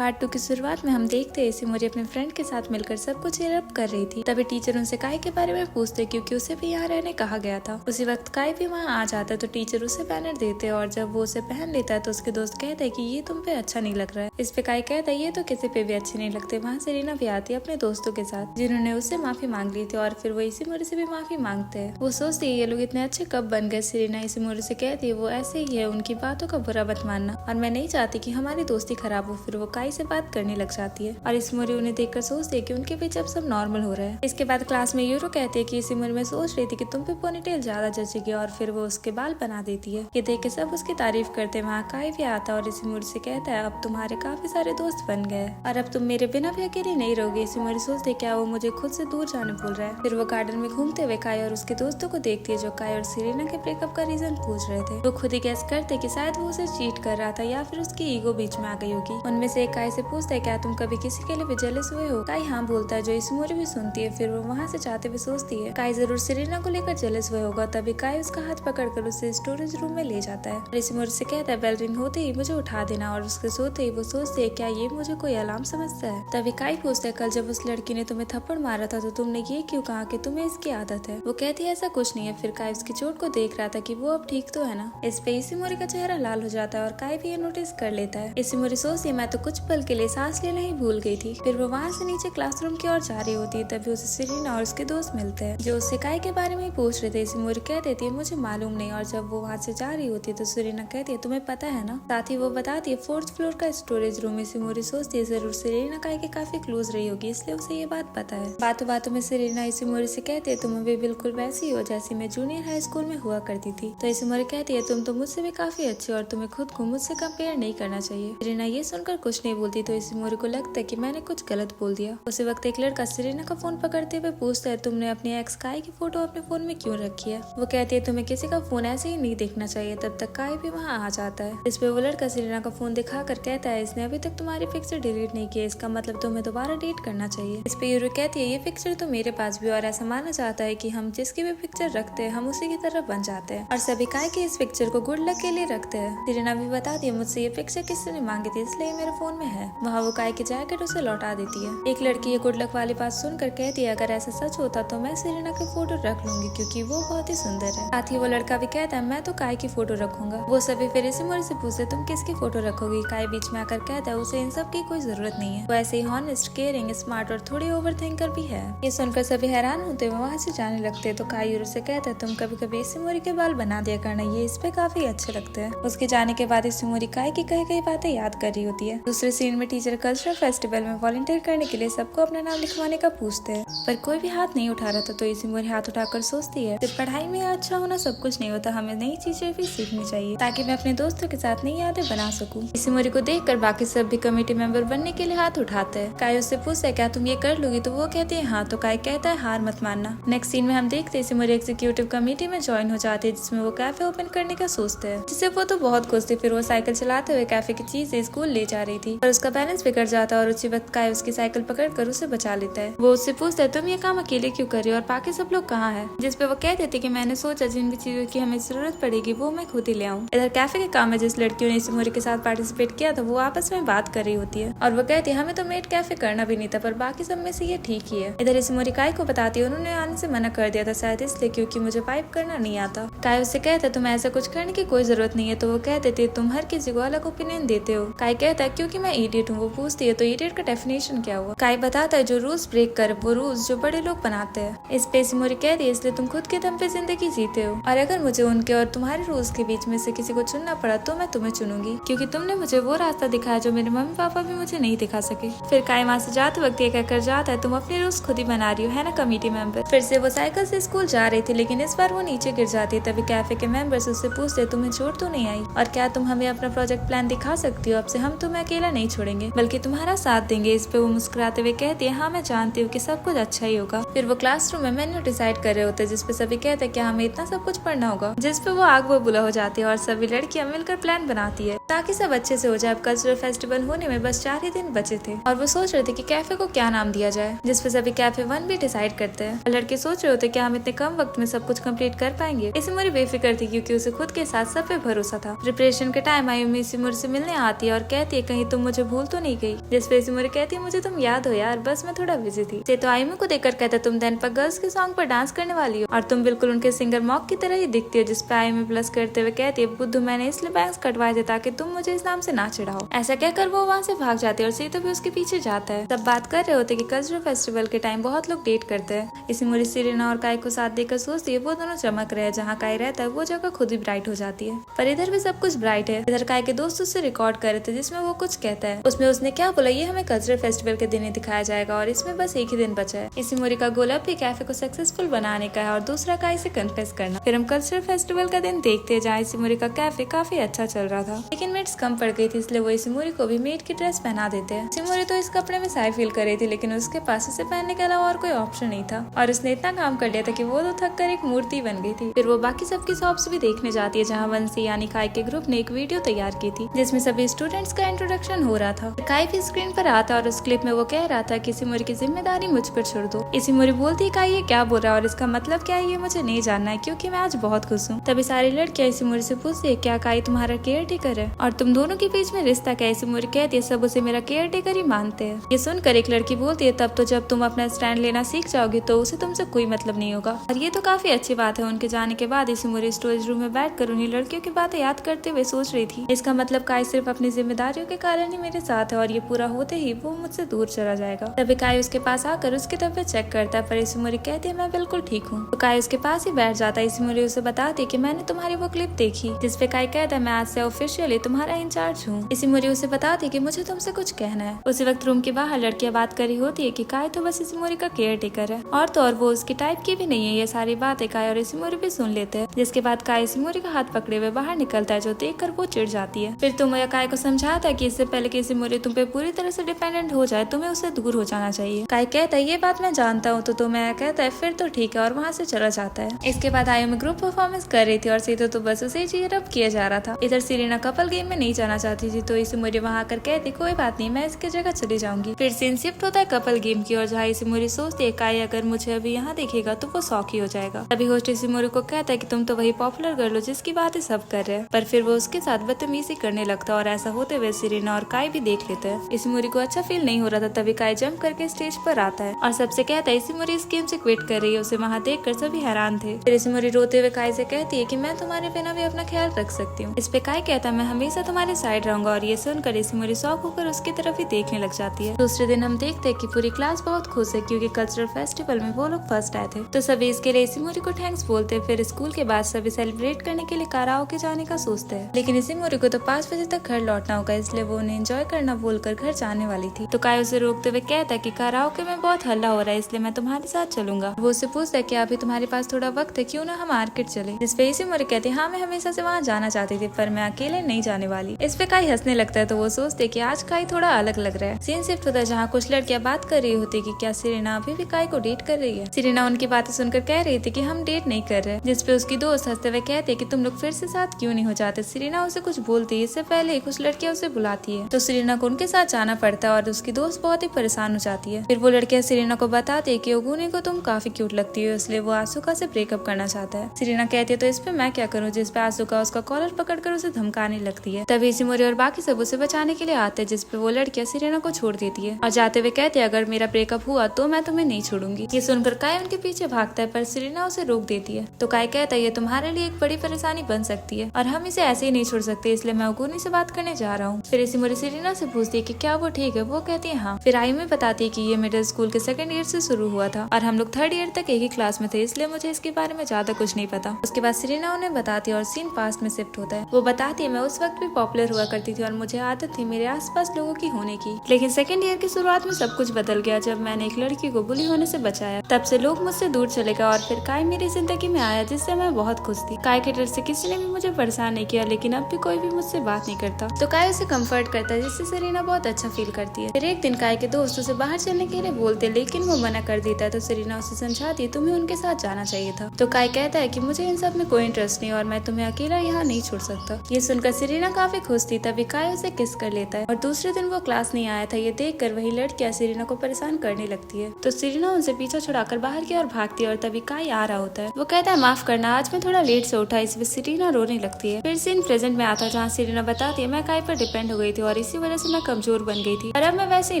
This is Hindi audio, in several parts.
पार्ट 2 की शुरुआत में हम देखते हैं इसिमोरी अपने फ्रेंड के साथ मिलकर सब कुछ चीयरअप कर रही थी। तभी टीचर उनसे काई के बारे में पूछते क्योंकि उसे भी यहाँ रहने कहा गया था। उसी वक्त काई भी वहाँ आ जाता है तो टीचर उसे बैनर देते हैं और जब वो उसे पहन लेता है तो उसके दोस्त कहते हैं कि ये तुम पे अच्छा नहीं लग रहा है। इस पे काई कहता है ये तो किसी पे भी अच्छे नहीं लगते। वहाँ सेरेना भी आती है अपने दोस्तों के साथ जिन्होंने उससे माफी मांग ली थी और फिर वो इसिमोरी से भी माफी मांगते हैं। वो सोचती है ये लोग इतने अच्छे कब बन गए। सेरेना इसिमोरी से कहती है वो ऐसे ही है, उनकी बातों का बुरा मत मानना और मैं नहीं चाहती कि हमारी दोस्ती खराब हो। फिर वो काई से बात करने लग जाती है और इसिमोरी उन्हें देखकर सोचती है कि उनके बीच अब सब नॉर्मल हो रहा है। इसके बाद क्लास में यूरो कहती है कि इसिमोरी में सोच रही थी कि तुम पे पोनीटेल ज्यादा जचेगी और फिर वो उसके बाल बना देती है। ये देख के सब उसकी तारीफ करते हैं। वहाँ काई भी आता है और इसिमोरी से कहता है अब तुम्हारे काफी सारे दोस्त बन गए और अब तुम मेरे बिना भी अकेली नहीं रहोगे। इसिमोरी सोचती है क्या वो मुझे खुद से दूर जाने बोल रहा है। फिर वो गार्डन में घूमते हुए काई और उसके दोस्तों को देखती है जो काई और सेरेना के ब्रेकअप का रीजन पूछ रहे थे। वो खुद ही गैस करते कि शायद वो उसे चीट कर रहा था या फिर उसकी ईगो बीच में आ गई होगी। उनमें से एक काई से पूछता है क्या तुम कभी किसी के लिए भी जेलस हुए हो। काई हाँ बोलता है जो इसिमोरी भी सुनती है। फिर वो वहाँ से जाते हुए सोचती है काई जरूर सेरेना को लेकर जेलस हुए होगा। तभी काई उसका हाथ पकड़कर उसे स्टोरेज रूम में ले जाता है। इसिमोरी से कहता है बेल रिंग होते ही मुझे उठा देना और उसके सोते ही वो सोचती है क्या ये मुझे कोई अलार्म समझता है। तभी काई पूछता है कल जब उस लड़की ने तुम्हें थप्पड़ मारा था तो तुमने ये क्यों कहा कि तुम्हें इसकी आदत है। वो कहती है ऐसा कुछ नहीं है। फिर काई उसकी चोट को देख रहा था कि वो अब ठीक तो है ना। इस पे इसिमोरी का चेहरा लाल हो जाता है और काई भी ये नोटिस कर लेता है। इसिमोरी सोचती है मैं तो कुछ पल के लिए सांस लेना ही भूल गई थी। फिर वो वहाँ से नीचे क्लासरूम की ओर जा रही होती है। तभी उसे सेरेना और उसके दोस्त मिलते हैं जो उससे काई के बारे में ही पूछ रहे थे। इसिमोरी कह देती है मुझे मालूम नहीं और जब वो वहाँ से जा रही होती है तो सेरेना कहती है तुम्हें पता है ना। साथ ही वो बताती है 4th फ्लोर का स्टोरेज रूम। इसिमोरी सोचती है जरूर सेरेना काई के काफी क्लोज रही होगी इसलिए उसे ये बात पता है। बातों बातों में सेरेना इसिमोरी से कहती है तुम अभी बिल्कुल वैसी हो जैसी मैं जूनियर हाई स्कूल में हुआ करती थी। तो इसिमोरी कहती है तुम तो मुझसे भी काफी अच्छी और तुम्हें खुद को मुझसे कंपेयर नहीं करना चाहिए। सेरेना ये सुनकर कुछ नहीं बोलती तो इसिमोरी को लगता है कि मैंने कुछ गलत बोल दिया। उसी वक्त एक लड़का सेरेना का फोन पकड़ते हुए पूछता है तुमने अपनी एक्स काई की फोटो अपने फोन में क्यों रखी है। वो कहती है तुम्हें किसी का फोन ऐसे ही नहीं देखना चाहिए। तब तक काई भी वहाँ आ जाता है। इस पे वो लड़का सेरेना का फोन दिखा कर कहता है इसने अभी तक तुम्हारी पिक्चर डिलीट नहीं किया, इसका मतलब तुम्हें दोबारा डेट करना चाहिए। इस पे यूरो कहती है ये पिक्चर तो मेरे पास भी और ऐसा माना जाता है कि हम जिसकी भी पिक्चर रखते हैं हम उसी की तरफ बन जाते हैं और सभी काई के इस पिक्चर को गुड लक के लिए रखते हैं। सेरेना भी बताती है मुझसे ये पिक्चर किसी ने मांगी थी इसलिए मेरे फोन में है। वहाँ वो काई की जैकेट उसे लौटा देती है। एक लड़की ये गुड लक वाली बात सुनकर कहती है अगर ऐसा सच होता तो मैं सेरेना की फोटो रख लूंगी क्योंकि वो बहुत ही सुंदर है। साथ ही वो लड़का भी कहता है मैं तो काई की फोटो रखूंगा। वो सभी फिर इसिमोरी से पूछते तुम किसकी फोटो रखोगी। काई बीच में आकर कहता है उसे इन सब की कोई जरूरत नहीं है। वो ऐसे ही हॉनेस्ट, केयरिंग, स्मार्ट और थोड़ी ओवर थिंकर भी है। ये सुनकर सभी हैरान होते हुए वहाँ से जाने लगते तो काई यूरो से कहता है तुम कभी कभी इसिमोरी के बाल बना दिया करना, ये इस पे काफी अच्छे लगते हैं। उसके जाने के बाद इसिमोरी काई की कई कई बातें याद कर रही होती है। दूसरे सीन में टीचर कल्चरल फेस्टिवल में वॉलंटियर करने के लिए सबको अपना नाम लिखवाने का पूछते हैं पर कोई भी हाथ नहीं उठा रहा था तो इसिमोरी हाथ उठाकर सोचती है सिर्फ पढ़ाई में अच्छा होना सब कुछ नहीं होता, हमें नई चीजें भी सीखनी चाहिए ताकि मैं अपने दोस्तों के साथ नई यादें बना सकूं। इसिमोरी को देखकर बाकी सब भी कमेटी मेंबर बनने के लिए हाथ उठाते हैं। काई उससे पूछता है क्या तुम ये कर लोगी तो वो कहती है हाँ। तो काई कहता है हार मत मानना। नेक्स्ट सीन में हम देखते हैं इसिमोरी एग्जीक्यूटिव कमेटी में ज्वाइन हो जाती है जिसमें वो कैफे ओपन करने का सोचते हैं जिससे वो तो बहुत खुश थी। फिर वो साइकिल चलाते हुए कैफे की चीजें स्कूल ले जा रही थी पर उसका बैलेंस बिगड़ जाता है और उसी वक्त काई उसकी साइकिल पकड़कर उसे बचा लेता है। वो उससे पूछता है तुम ये काम अकेले क्यों कर रही हो और बाकी सब लोग कहाँ हैं। जिस पे वो कह देती कि मैंने सोचा जिन भी चीजों की हमें जरूरत पड़ेगी वो मैं खुद ही ले आऊँ। इधर कैफे के काम में जिस लड़कियों ने इसिमोरी के साथ पार्टिसिपेट किया था वो आपस में बात कर रही होती है और वो कहती है हमें तो मेड कैफे करना भी नहीं था पर बाकी सब में से ये ठीक ही है। इधर इसिमोरी काई को बताती है उन्होंने आने से मना कर दिया था शायद इसलिए क्योंकि मुझे पाइप करना नहीं आता। काई उससे कहता है तुम्हें ऐसा कुछ करने की कोई जरूरत नहीं है। तो वो कह देती है तुम हर किसी को अलग ओपिनियन देते हो। काई कहता है क्योंकि मैं इडियट हूँ। वो पूछती है तो इडियट का डेफिनेशन क्या हुआ। काई बताता है जो रूल्स ब्रेक करे वो रूल्स जो बड़े लोग बनाते हैं। इस पे इसिमोरी कहती है इसलिए तुम खुद के दम पे जिंदगी जीते हो और अगर मुझे उनके और तुम्हारे रूल्स के बीच में से किसी को चुनना पड़ा तो मैं तुम्हें चुनूंगी क्योंकि तुमने मुझे वो रास्ता दिखाया जो मेरे मम्मी पापा भी मुझे नहीं दिखा सके। फिर काई वहाँ से जाते वक्त ये कहकर जाता है तुम अपने रूल्स खुद ही बना रही हो है ना कमेटी मेंबर। फिर से वो साइकिल से स्कूल जा रही थी लेकिन इस बार वो नीचे गिर जाती है। तभी कैफे के मेंबर्स उससे पूछते तुम्हें चोट तो नहीं आई और क्या तुम हमें अपना प्रोजेक्ट प्लान दिखा सकती हो। अब से हम तुम्हें अकेला नहीं छोड़ेंगे बल्कि तुम्हारा साथ देंगे। इस पे वो मुस्कुराते हुए कहती है हाँ मैं जानती हूँ कि सब कुछ अच्छा ही होगा। फिर वो क्लासरूम में मेन्यू डिसाइड कर रहे होते हैं जिसपे सभी कहते हैं क्या हमें इतना सब कुछ पढ़ना होगा। जिसपे वो आग बबूला हो जाती है और सभी लड़कियां मिलकर प्लान बनाती है। ताकि सब अच्छे से हो जाए। अब कल्चरल फेस्टिवल होने में बस 4 ही दिन बचे थे और वो सोच रहे थे कि कैफे को क्या नाम दिया जाए, जिसपे सभी कैफे 1 भी डिसाइड करते हैं। लड़के सोच रहे होते कि हम इतने कम वक्त में सब कुछ कंप्लीट कर पाएंगे। इसिमोरी बेफिक्र थी क्योंकि उसे खुद के साथ सब पे भरोसा था। प्रिपरेशन के टाइम आयुमी इसिमोरी से मिलने आती है और कहती है कहीं तुम मुझे भूल तो नहीं गई, जिसपे इसिमोरी कहती है मुझे तुम याद हो यार, बस मैं थोड़ा बिजी थी। तो आयुमी को देखकर कहता है तुम देन पर गर्ल्स के सॉन्ग पर डांस करने वाली हो और तुम बिल्कुल उनके सिंगर मॉक की तरह ही दिखती हो, जिसपे आयुमी प्लस करते हुए कहती है बुद्धू मैंने इसलिए बैंग्स कटवाए थे ताकि तुम मुझे इस नाम से ना चिढ़ाओ। ऐसा कहकर वो वहाँ से भाग जाती है और सीतो भी उसके पीछे जाता है। सब बात कर रहे होते कि कल्चरल फेस्टिवल के टाइम बहुत लोग डेट करते हैं। इसिमोरी सिरेना और काई को साथ देखकर सोचती है वो दोनों चमक रहे हैं, जहाँ काई रहता है वो जगह खुद ही ब्राइट हो जाती है। पर इधर भी सब कुछ ब्राइट है। इधर काई के दोस्त उससे रिकॉर्ड कर रहे थे जिसमें वो कुछ कहता है। उसमें उसने क्या बोला ये हमें कल्चरल फेस्टिवल के दिन ही दिखाया जाएगा और इसमें बस एक ही दिन बचा है। इसिमोरी का गोल अब भी कैफे को सक्सेसफुल बनाने का है और दूसरा काई से कन्फेस करना। फिर हम कल्चरल फेस्टिवल का दिन देखते हैं जहाँ इसिमोरी का कैफे काफी अच्छा चल रहा था, लेकिन मेट्स कम पड़ गई थी, इसलिए वो इसिमोरी को भी मेट की ड्रेस पहना देते हैं। इसिमोरी तो इस कपड़े में साई फील कर रही थी, लेकिन उसके पास इसे पहनने के अलावा और कोई ऑप्शन नहीं था और उसने इतना काम कर लिया था कि वो तो थक कर एक मूर्ति बन गई थी। फिर वो बाकी सबकी शॉप्स भी देखने जाती है जहाँ वंशी यानी काई के ग्रुप ने एक वीडियो तैयार की थी जिसमें सभी स्टूडेंट्स का इंट्रोडक्शन हो रहा था। काई भी स्क्रीन पर आता और उस क्लिप में वो कह रहा था कि इसिमोरी की जिम्मेदारी मुझ पर छोड़ दो। इसिमोरी बोलती है काई ये क्या बोल रहा है और इसका मतलब क्या है ये मुझे नहीं जानना है क्योंकि मैं आज बहुत खुश हूँ। तभी सारी लड़कियां इसिमोरी से पूछती है क्या काई तुम्हारा केयर टेकर है और तुम दोनों के बीच में रिश्ता क्या? इसिमोरी कहती है सब उसे मेरा केयर टेकर ही मानते हैं। ये सुनकर एक लड़की बोलती है तब तो जब तुम अपना स्टैंड लेना सीख जाओगी तो उसे तुमसे कोई मतलब नहीं होगा। और ये तो काफी अच्छी बात है। उनके जाने के बाद इसिमोरी स्टोरेज रूम में बैठकर उन्हीं लड़कियों की बातें याद करते हुए सोच रही थी इसका मतलब काई सिर्फ अपनी जिम्मेदारियों के कारण ही मेरे साथ है और ये पूरा होते ही वो मुझसे दूर चला जाएगा। तभी काई उसके पास आकर उसकी तबीयत चेक करता है पर इसिमोरी कहती है मैं बिल्कुल ठीक हूँ। तो काई उसके पास ही बैठ जाता है। इसिमोरी उसे बताती है कि मैंने तुम्हारी वो क्लिप देखी जिसपे काई कहता है मैं आज से ऑफिशियली तुम्हारा इंचार्ज हूँ। इसिमोरी उसे बताती है कि मुझे तुमसे कुछ कहना है। उसी वक्त रूम के बाहर लड़कियां बात कर रही होती है कि काई तो बस इसिमोरी का केयर टेकर है और तो और वो उसकी टाइप की भी नहीं है। ये सारी बातें काई और इसिमोरी भी सुन लेते हैं, जिसके बाद काई इसिमोरी का हाथ पकड़े हुए बाहर निकलता है जो देखकर वो चिढ़ जाती है। फिर तुम काई को समझाता है कि इससे पहले कि इसिमोरी तुम पे पूरी तरह से डिपेंडेंट हो जाए तुम्हें उससे दूर हो जाना चाहिए। काई कहता है ये बात मैं जानता हूँ। तो मैं कहता है फिर तो ठीक है और वहाँ से चला जाता है। इसके बाद आयुमी ग्रुप परफॉर्मेंस कर रही थी और सीतो तो बस उसे चीयर अप किया जा रहा था। इधर सिरेना कपल गेम में नहीं जाना चाहती थी तो इसिमोरी वहाँ आकर कहती कोई बात नहीं मैं इसकी जगह चली जाऊंगी। फिर सीन शिफ्ट होता है कपल गेम की और जहाँ इसिमोरी सोचती है काई अगर मुझे अभी यहाँ देखेगा तो वो शौक ही हो जाएगा। तभी होस्ट इसिमोरी को कहता है कि तुम तो वही पॉपुलर गर्ल हो जिसकी बातें सब कर रहे हैं, पर फिर वो उसके साथ बदतमीजी करने लगता है और ऐसा होते हुए सिरेना और काई भी देख लेते हैं। इसिमोरी को अच्छा फील नहीं हो रहा था तभी काई जंप करके स्टेज पर आता है और सबसे कहता है इसिमोरी इस गेम से क्विट कर रही है। उसे वहाँ देख कर सभी हैरान थे। फिर इसिमोरी रोते हुए काई से कहती है कि मैं तुम्हारे बिना भी अपना ख्याल रख सकती हूँ। इस पे काई कहता है मैं हमेशा तुम्हारे साइड रहूंगा और ये सुनकर इसिमोरी शौक होकर उसकी तरफ ही देखने लग जाती है। दूसरे दिन हम देखते हैं कि पूरी क्लास बहुत खुश है क्योंकि कल्चरल फेस्टिवल में वो लोग फर्स्ट आए थे तो सभी इसके लिए इसिमोरी को थैंक्स बोलते हैं। फिर स्कूल के बाद सभी सेलिब्रेट करने के लिए कराओके जाने का सोचते हैं, लेकिन इसिमोरी को तो 5 बजे तक घर लौटना होगा इसलिए वो उन्हें एंजॉय करना बोलकर घर जाने वाली थी। तो काई उसे रोकते हुए कहता है कि कराओके में बहुत हल्ला हो रहा है इसलिए मैं तुम्हारे साथ चलूंगा। वो उससे पूछता है कि अभी तुम्हारे पास थोड़ा वक्त है क्यों ना हम मार्केट चले। इस पे इसिमोरी कहती है हाँ मैं हमेशा से वहाँ जाना चाहती थी पर मैं अकेले नहीं जाने वाली। इस पे काई हंसने लगता है तो वो सोचते कि आज काई थोड़ा अलग लग रहा है। सीन शिफ्ट होता है जहाँ कुछ लड़कियां बात कर रही होती कि क्या सिरेना अभी भी काई को डेट कर रही है। सिरेना उनकी बातें सुनकर कह रही थी कि हम डेट नहीं कर रहे, जिसपे उसकी दोस्त हंसते हुए कहते कि तुम लोग फिर से साथ क्यों नहीं हो जाते। सिरेना उसे कुछ बोलती है इससे पहले कुछ लड़कियां उसे बुलाती है तो सिरेना को उनके साथ जाना पड़ता है और उसकी दोस्त बहुत ही परेशान हो जाती है। फिर वो लड़कियां सिरेना को बताती है कि ओगुनी को तुम काफी क्यूट लगती हो इसलिए वो आसुका से ब्रेकअप करना चाहता है। सिरेना कहती है तो इस पे मैं क्या करूँ, जिसपे आसुका उसका कॉलर पकड़कर उसे धमकाने लगती है। तभी इसिमोरी और बाकी सब उसे बचाने के लिए आते हैं, जिसपे वो लड़कियां सिरेना को छोड़ देती है और जाते हुए कहते हैं अगर मेरा ब्रेकअप हुआ तो मैं तुम्हें नहीं छोड़ूंगी। ये सुनकर काई उनके पीछे भागता है पर सिरेना उसे रोक देती है। तो काई कहता है ये तुम्हारे लिए एक बड़ी परेशानी बन सकती है और हम इसे ऐसे ही नहीं छोड़ सकते इसलिए मैं ओगुनी से बात करने जा रहा हूँ। फिर इसिमोरी सिरेना से पूछती है कि क्या वो ठीक है। वो कहती है हाँ। फिर आयुमी बताती है कि ये मिडिल स्कूल के 2nd ईयर से शुरू हुआ था और हम लोग 3rd ईयर तक एक ही क्लास में थे इसलिए मुझे इसके बारे में ज्यादा कुछ नहीं पता। उसके बाद सिरेना उन्हें बताती है और सीन पास्ट में शिफ्ट होता है। वो बताती है मैं उस वक्त भी पॉपुलर हुआ करती थी और मुझे आदत थी मेरे आसपास लोगों की होने की, लेकिन 2nd ईयर की शुरुआत में सब कुछ बदल गया जब मैंने एक लड़की को बुली होने से बचाया। तब से लोग मुझसे दूर चले गए और फिर काई मेरी जिंदगी में आया जिससे मैं बहुत खुश थी। काई के डर से किसी ने भी मुझे परेशान नहीं किया लेकिन अब भी कोई भी मुझसे बात नहीं करता। तो काई उसे कंफर्ट करता है जिससे सिरेना बहुत अच्छा फील करती है। फिर एक दिन काई के दोस्त उसे बाहर चलने के लिए बोलते लेकिन वो मना कर देता है तो सिरेना उसे समझाती है तुम्हें उनके साथ जाना चाहिए था। तो काई कहता है कि मुझे इन सब में कोई इंटरेस्ट नहीं और मैं तुम्हें अकेला यहाँ नहीं छोड़ सकता। ये सुनकर सिरेना सेरेना काफी खुश थी, तभी काय उसे किस कर लेता है और दूसरे दिन वो क्लास नहीं आया था। ये देखकर वही लड़कियां सेरेना को परेशान करने लगती है, तो सेरेना उनसे पीछा छुड़ाकर बाहर की ओर भागती है और तभी काय आ रहा होता है। वो कहता है माफ करना, आज मैं थोड़ा लेट से उठा, इसमें सेरेना रोने लगती है। फिर सीन प्रेजेंट में आता है जहाँ सेरेना बताती है मैं काय पर डिपेंड हो गई थी और इसी वजह से मैं कमजोर बन गई थी और अब मैं वैसे ही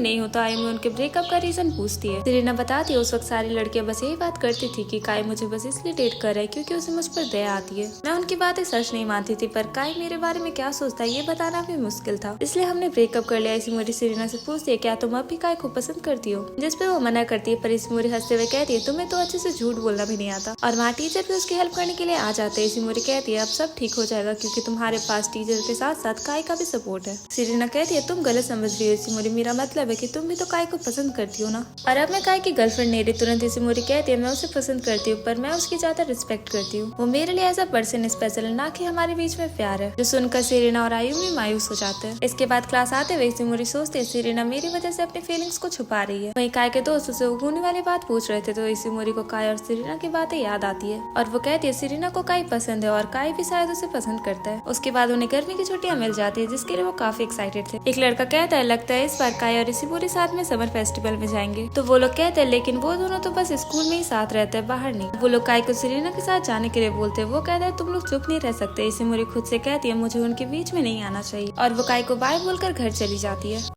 नहीं होता। आयमी उनके ब्रेकअप का रीजन पूछती है। सेरेना बताती है उस वक्त सारी लड़कियां बस यही बात करती थी कि काय मुझे बस इसलिए डेट कर रहा है क्योंकि उसे मुझ पर दया आती है। मैं उनकी बातें सच नहीं मानती थी, पर काय मेरे बारे में क्या सोचता है ये बताना भी मुश्किल था, इसलिए हमने ब्रेकअप कर लिया। इसी मोरी सेरेना से पूछती है क्या तुम अब भी काय को पसंद करती हो, जिस पे वो मना करती है। पर इसी मोरी हंसते हुए कहती है तुम्हें तो अच्छे से झूठ बोलना भी नहीं आता। और वहाँ टीचर भी उसकी हेल्प करने के लिए आ जाते हैं। इसी मोरी कहती है अब सब ठीक हो जाएगा क्योंकि तुम्हारे पास टीचर के साथ साथ काय का भी सपोर्ट है। सेरेना कहती है तुम गलत समझ रही हो इसी मोरी, मेरा मतलब है कि तुम भी तो काय को पसंद करती हो ना। और अब मैं काय की गर्लफ्रेंड नहीं रही। तुरंत इसी मोरी कहती है मैं उसे पसंद करती हूँ, पर मैं उसकी ज्यादा रिस्पेक्ट करती हूँ। वो मेरे लिए ऐसा पर्सन स्पेशल है, ना कि हमारे बीच में प्यार है। जो सुनकर सेरेना और आयुमी मायूस हो जाते हैं। इसके बाद क्लास आते हुए इसी मोरी सोचते है सेरेना मेरी वजह से अपनी फीलिंग्स को छुपा रही है। वहीं काय के दोस्त उसे उगूनी वाली बात पूछ रहे थे, तो इसी मोरी को काय और सेरेना की बातें याद आती है और वो कहती है सेरेना को काय पसंद है और काय भी शायद उसे पसंद करता है। उसके बाद उन्हें गर्मी की छुट्टियां मिल जाती है, जिसके लिए वो काफी एक्साइटेड थे। एक लड़का कहता है लगता है इस बार काय और इसी पूरी साथ में समर फेस्टिवल में जाएंगे, तो वो लोग कहते हैं लेकिन वो दोनों तो बस स्कूल में ही साथ रहते हैं, बाहर नहीं। वो लोग काय को सेरेना के साथ जाने के लिए बोलते हैं। वो कहता है तुम लोग चुप नहीं रह सकते। इसी मोरी खुद से कहती है मुझे उनके बीच में नहीं आना चाहिए और वो काय को बाय बोलकर घर चली जाती है।